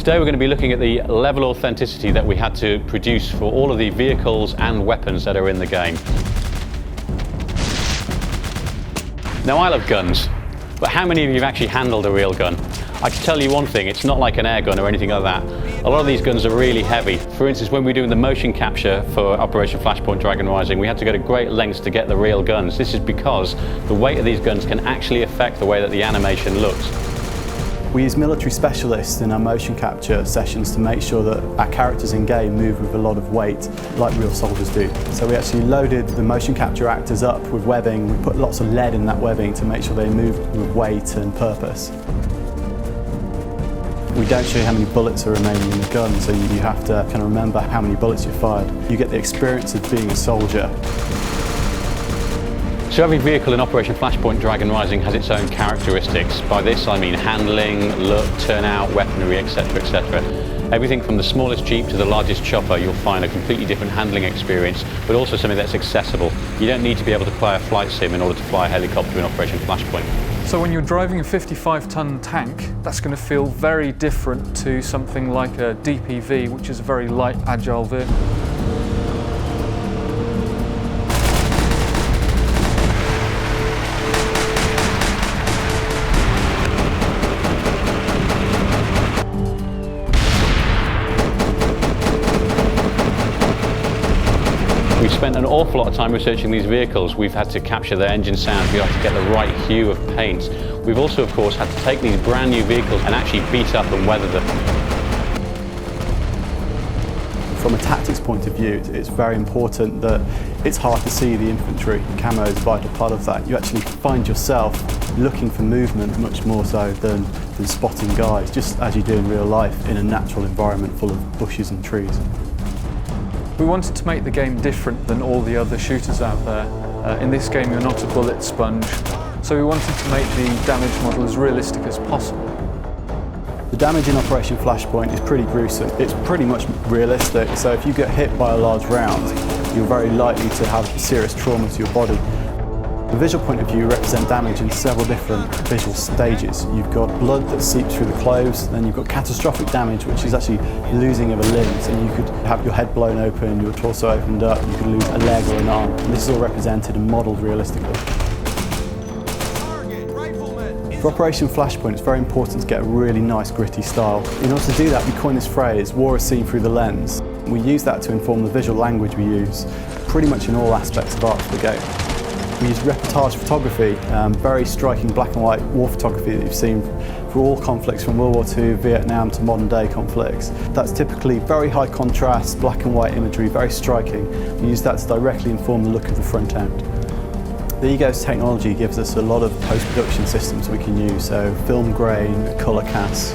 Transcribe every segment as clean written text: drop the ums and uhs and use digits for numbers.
Today we're going to be looking at the level of authenticity that we had to produce for all of the vehicles and weapons that are in the game. Now, I love guns, but how many of you have actually handled a real gun? I can tell you one thing, it's not like an air gun or anything like that. A lot of these guns are really heavy. For instance, when we were doing the motion capture for Operation Flashpoint Dragon Rising, we had to go to great lengths to get the real guns. This is because the weight of these guns can actually affect the way that the animation looks. We use military specialists in our motion capture sessions to make sure that our characters in game move with a lot of weight, like real soldiers do. So we actually loaded the motion capture actors up with webbing. We put lots of lead in that webbing to make sure they move with weight and purpose. We don't show you how many bullets are remaining in the gun, so you have to kind of remember how many bullets you fired. You get the experience of being a soldier. So every vehicle in Operation Flashpoint Dragon Rising has its own characteristics. By this I mean handling, look, turnout, weaponry, etc, etc. Everything from the smallest Jeep to the largest chopper, you'll find a completely different handling experience, but also something that's accessible. You don't need to be able to play a flight sim in order to fly a helicopter in Operation Flashpoint. So when you're driving a 55-ton tank, that's going to feel very different to something like a DPV, which is a very light, agile vehicle. We've spent an awful lot of time researching these vehicles. We've had to capture their engine sounds, we've had to get the right hue of paint. We've also, of course, had to take these brand new vehicles and actually beat up and weather them. From a tactics point of view, it's very important that it's hard to see the infantry. Camo is a vital part of that. You actually find yourself looking for movement much more so than spotting guys, just as you do in real life in a natural environment full of bushes and trees. We wanted to make the game different than all the other shooters out there. In this game you're not a bullet sponge, so we wanted to make the damage model as realistic as possible. The damage in Operation Flashpoint is pretty gruesome. It's pretty much realistic, so if you get hit by a large round, you're very likely to have serious trauma to your body. The visual point of view represent damage in several different visual stages. You've got blood that seeps through the clothes, then you've got catastrophic damage, which is actually losing of a limb. So you could have your head blown open, your torso opened up, you could lose a leg or an arm. And this is all represented and modelled realistically. For Operation Flashpoint, it's very important to get a really nice gritty style. In order to do that, we coined this phrase, war is seen through the lens. We use that to inform the visual language we use, pretty much in all aspects of art for the game. We use reportage photography, very striking black and white war photography that you've seen for all conflicts from World War II, Vietnam to modern day conflicts. That's typically very high contrast, black and white imagery, very striking. We use that to directly inform the look of the front end. The Egos technology gives us a lot of post-production systems we can use, so film grain, colour casts.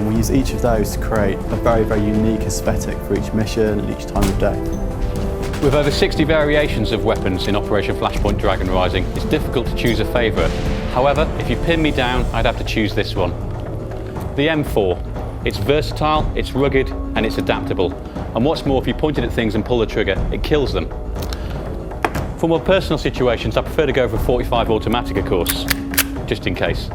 We use each of those to create a very, very unique aesthetic for each mission and each time of day. With over 60 variations of weapons in Operation Flashpoint Dragon Rising, it's difficult to choose a favourite. However, if you pin me down, I'd have to choose this one. The M4. It's versatile, it's rugged, and it's adaptable. And what's more, if you point it at things and pull the trigger, it kills them. For more personal situations, I prefer to go for 45 automatic, of course, just in case.